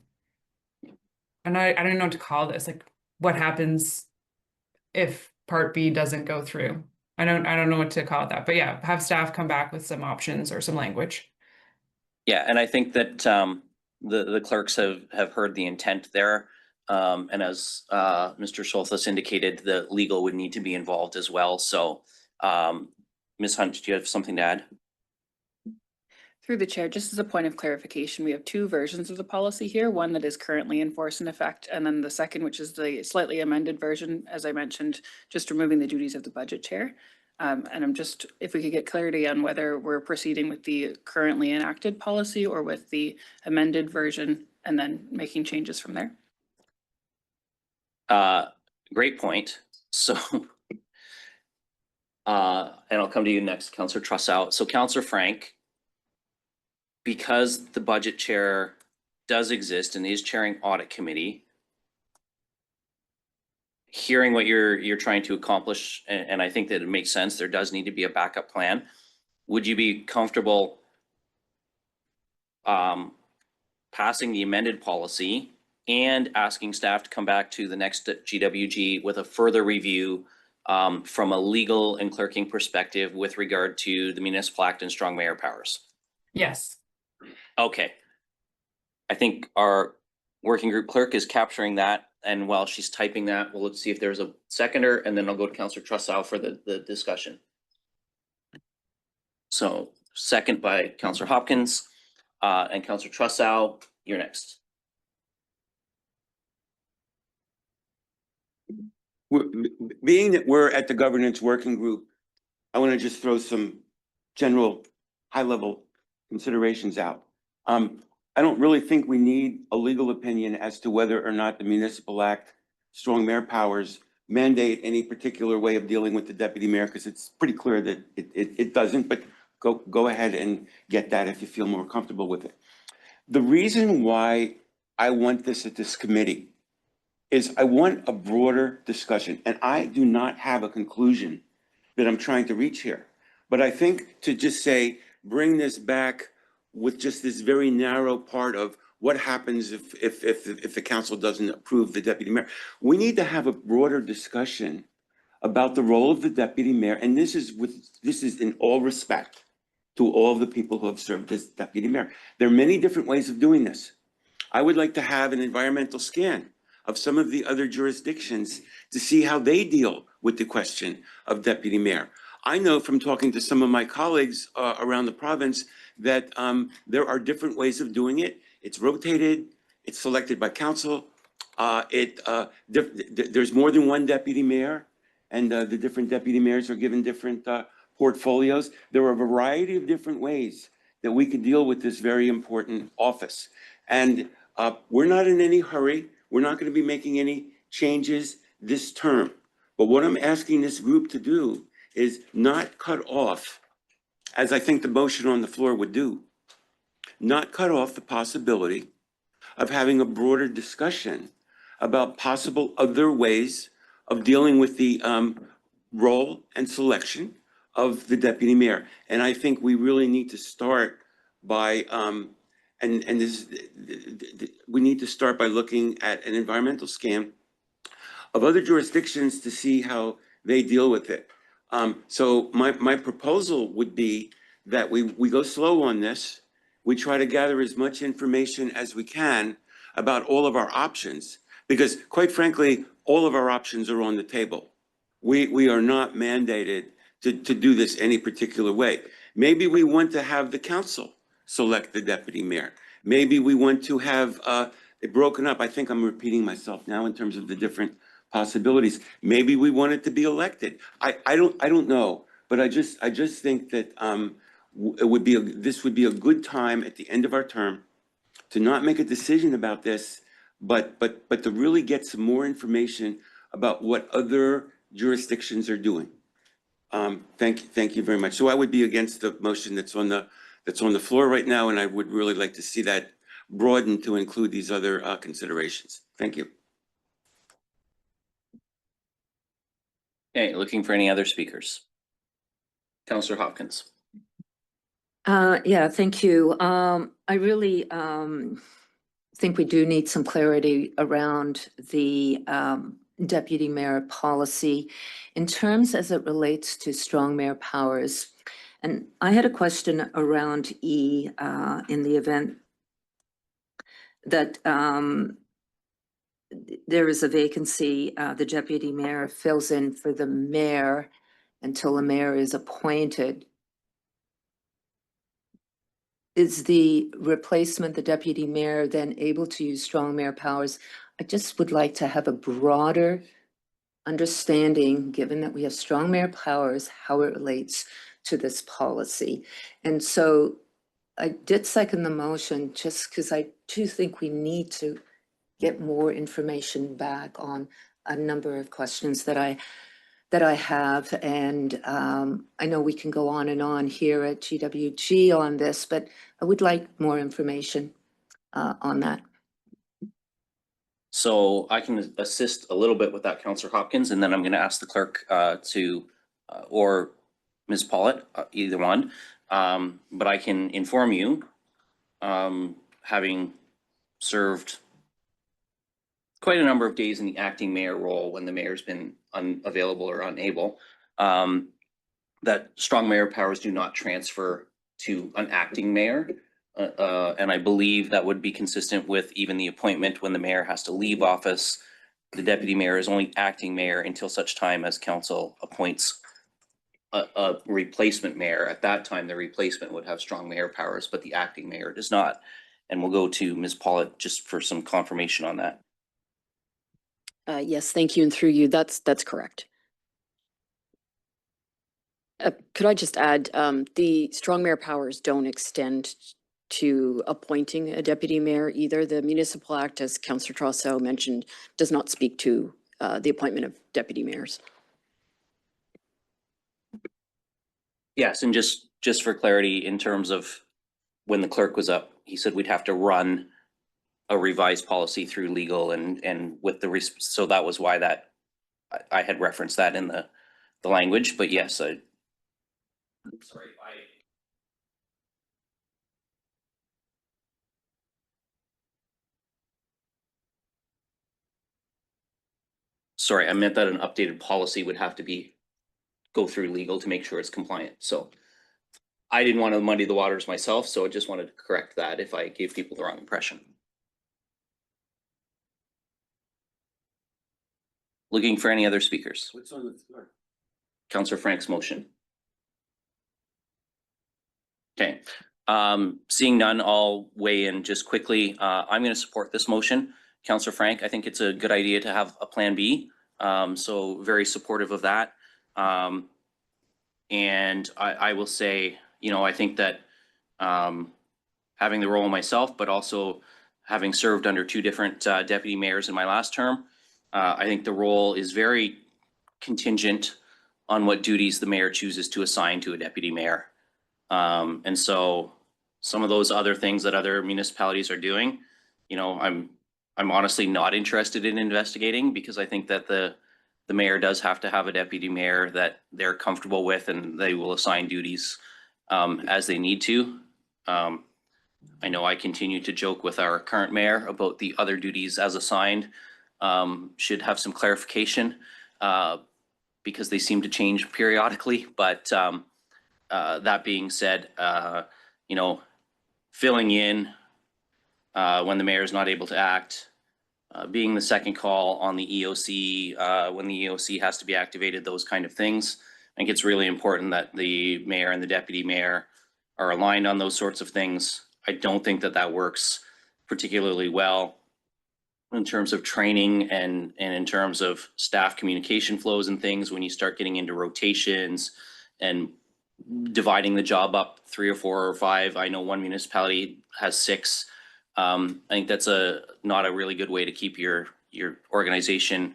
I don't know what to call this, like what happens if Part B doesn't go through. I don't know what to call it that, but yeah, have staff come back with some options or some language. Yeah, and I think that the clerks have heard the intent there. And as Mr. Schulthus indicated, the legal would need to be involved as well. So Ms. Hunt, do you have something to add? through the chair, just as a point of clarification, we have two versions of the policy here, one that is currently in force and effect, and then the second, which is the slightly amended version, as I mentioned, just removing the duties of the budget chair. And I'm just, if we could get clarity on whether we're proceeding with the currently enacted policy or with the amended version and then making changes from there. Great point. So, and I'll come to you next, Councillor Trussow. So Councillor Frank, because the budget chair does exist and is chairing audit committee, hearing what you're trying to accomplish, and I think that it makes sense, there does need to be a backup plan. Would you be comfortable passing the amended policy and asking staff to come back to the next GWG with a further review from a legal and clerking perspective with regard to the Municipal Act and strong mayor powers? Yes. Okay. I think our working group clerk is capturing that. And while she's typing that, well, let's see if there's a seconder, and then I'll go to Councillor Trussow for the discussion. So second by Councillor Hopkins and Councillor Trussow, you're next. Being that we're at the governance working group, I want to just throw some general high-level considerations out. I don't really think we need a legal opinion as to whether or not the Municipal Act, strong mayor powers mandate any particular way of dealing with the deputy mayor, because it's pretty clear that it doesn't, but go ahead and get that if you feel more comfortable with it. the reason why I want this at this committee is I want a broader discussion, and I do not have a conclusion that I'm trying to reach here. But I think to just say, bring this back with just this very narrow part of what happens if the council doesn't approve the deputy mayor, we need to have a broader discussion about the role of the deputy mayor, and this is in all respect to all of the people who have served as deputy mayor. There are many different ways of doing this. I would like to have an environmental scan of some of the other jurisdictions to see how they deal with the question of deputy mayor. I know from talking to some of my colleagues around the province that there are different ways of doing it. It's rotated, it's selected by council. There's more than one deputy mayor, and the different deputy mayors are given different portfolios. There are a variety of different ways that we could deal with this very important office. And we're not in any hurry. We're not going to be making any changes this term. But what I'm asking this group to do is not cut off, as I think the motion on the floor would do, not cut off the possibility of having a broader discussion about possible other ways of dealing with the role and selection of the deputy mayor. And I think we really need to start by we need to start by looking at an environmental scan of other jurisdictions to see how they deal with it. So my proposal would be that we go slow on this. We try to gather as much information as we can about all of our options, because quite frankly, all of our options are on the table. We are not mandated to do this any particular way. Maybe we want to have the council select the deputy mayor. Maybe we want to have it broken up. I think I'm repeating myself now in terms of the different possibilities. Maybe we want it to be elected. I don't know, but I just think that this would be a good time at the end of our term to not make a decision about this, but to really get some more information about what other jurisdictions are doing. Thank you very much. So I would be against the motion that's on the floor right now, and I would really like to see that broadened to include these other considerations. Thank you. Okay, looking for any other speakers? Councillor Hopkins. Yeah, thank you. I really think we do need some clarity around the deputy mayor policy in terms as it relates to strong mayor powers. And I had a question around E in the event that there is a vacancy, the deputy mayor fills in for the mayor until the mayor is appointed. Is the replacement, the deputy mayor, then able to use strong mayor powers? I just would like to have a broader understanding, given that we have strong mayor powers, how it relates to this policy. And so I did second the motion just because I do think we need to get more information back on a number of questions that I have. And I know we can go on and on here at GWG on this, but I would like more information on that. So I can assist a little bit with that, Councillor Hopkins, and then I'm going to ask the clerk or Ms. Pollitt, either one. But I can inform you, having served quite a number of days in the acting mayor role when the mayor's been unavailable or unable, that strong mayor powers do not transfer to an acting mayor. And I believe that would be consistent with even the appointment when the mayor has to leave office. The deputy mayor is only acting mayor until such time as council appoints a replacement mayor. At that time, the replacement would have strong mayor powers, but the acting mayor does not. And we'll go to Ms. Pollitt just for some confirmation on that. Yes, thank you. And through you, that's correct. Could I just add, the strong mayor powers don't extend to appointing a deputy mayor either. The Municipal Act, as Councillor Trousseau mentioned, does not speak to the appointment of deputy mayors. Yes, and just for clarity, in terms of when the clerk was up he said we'd have to run a revised policy through legal and with the, so that was why that, I had referenced that in the language, but yes, sorry, I meant that an updated policy would have to go through legal to make sure it's compliant, so. I didn't want to muddy the waters myself, so I just wanted to correct that if I gave people the wrong impression. Looking for any other speakers? What's on the floor? Councillor Frank's motion. Okay, seeing none, I'll weigh in just quickly. I'm going to support this motion. Councillor Frank, I think it's a good idea to have a plan B. So very supportive of that. And I will say, you know, I think that having the role myself, but also having served under two different deputy mayors in my last term, I think the role is very contingent on what duties the mayor chooses to assign to a deputy mayor. And so some of those other things that other municipalities are doing, you know, I'm honestly not interested in investigating, because I think that the mayor does have to have a deputy mayor that they're comfortable with, and they will assign duties as they need to. I know I continue to joke with our current mayor about the other duties as assigned should have some clarification because they seem to change periodically. But that being said, you know, filling in when the mayor is not able to act, being the second call on the EOC when the EOC has to be activated, those kind of things. I think it's really important that the mayor and the deputy mayor are aligned on those sorts of things. I don't think that that works particularly well in terms of training and in terms of staff communication flows and things when you start getting into rotations and dividing the job up 3 or 4 or 5. I know one municipality has 6. I think that's not a really good way to keep your organization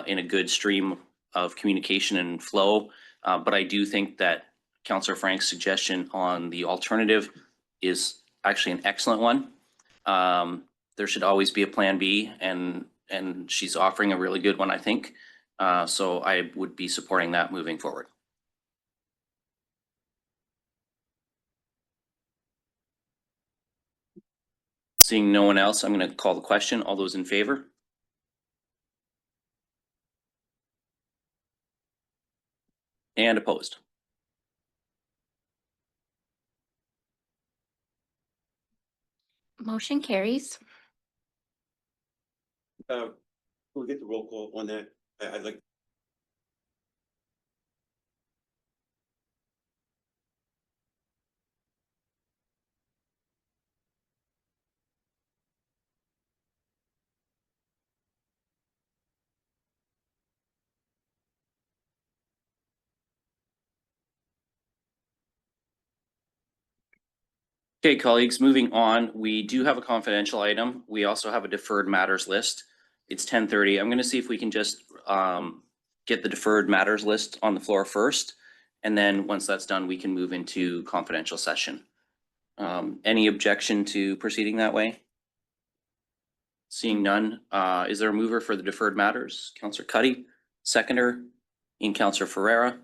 in a good stream of communication and flow. But I do think that Councillor Frank's suggestion on the alternative is actually an excellent one. There should always be a plan B, and she's offering a really good one, I think. So I would be supporting that moving forward. Seeing no one else, I'm going to call the question. All those in favor? And opposed? Motion carries. We'll get the roll call on that. I'd like. Okay, colleagues, moving on. We do have a confidential item. We also have a deferred matters list. It's 10:30. I'm going to see if we can just get the deferred matters list on the floor first. And then once that's done, we can move into confidential session. Any objection to proceeding that way? Seeing none, is there a mover for the deferred matters? Councillor Cuddy, seconder, and Councillor Ferreira.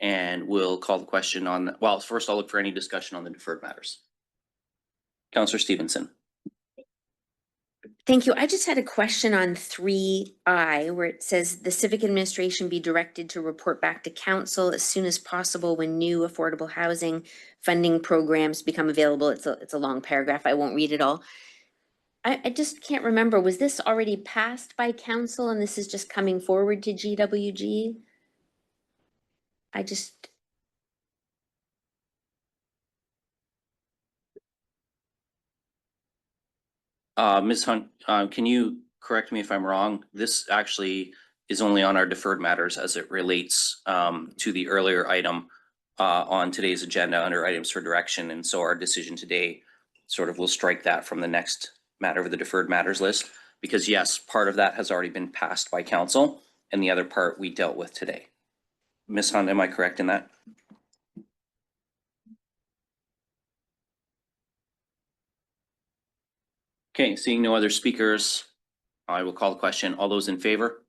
And we'll call the question on, well, first I'll look for any discussion on the deferred matters. Councillor Stevenson. Thank you. I just had a question on 3I, where it says the civic administration be directed to report back to council as soon as possible when new affordable housing funding programs become available. It's a long paragraph. I won't read it all. I just can't remember. Was this already passed by council and this is just coming forward to GWG? Ms. Hunt, can you correct me if I'm wrong? This actually is only on our deferred matters as it relates to the earlier item on today's agenda under items for direction. And so our decision today sort of will strike that from the next matter of the deferred matters list, because yes, part of that has already been passed by council and the other part we dealt with today. Ms. Hunt, am I correct in that? Okay, seeing no other speakers, I will call the question. All those in favor?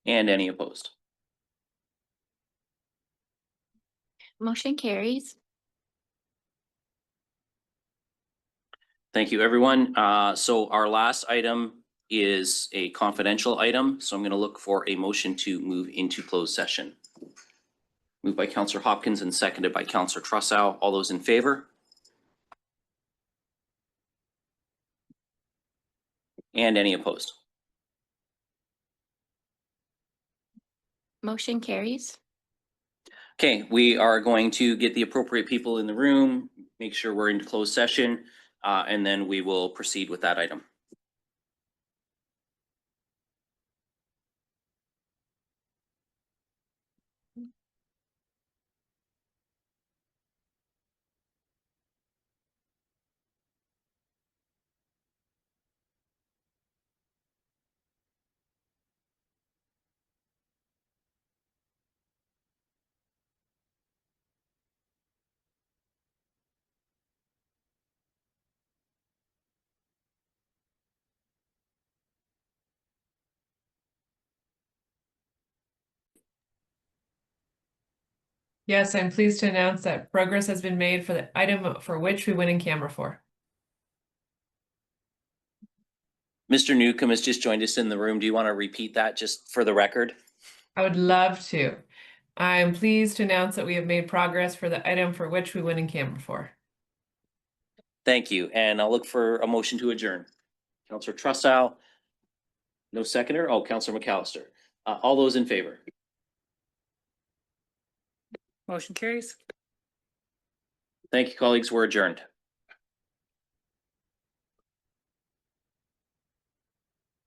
And any opposed? Motion carries. Thank you, everyone. So our last item is a confidential item, so I'm going to look for a motion to move into closed session. Moved by Counselor Hopkins and seconded by Counselor Trussow. All those in favor? And any opposed? Motion carries. Okay, we are going to get the appropriate people in the room, make sure we're in closed session, and then we will proceed with that item. Yes, I'm pleased to announce that progress has been made for the item for which we went in camera for. Mr. Newcomb has just joined us in the room. Do you want to repeat that just for the record? I would love to. I'm pleased to announce that we have made progress for the item for which we went in camera for. Thank you, and I'll look for a motion to adjourn. Counselor Trussow. No seconder? Oh, Counselor McAllister. All those in favor? Motion carries. Thank you, colleagues. We're adjourned.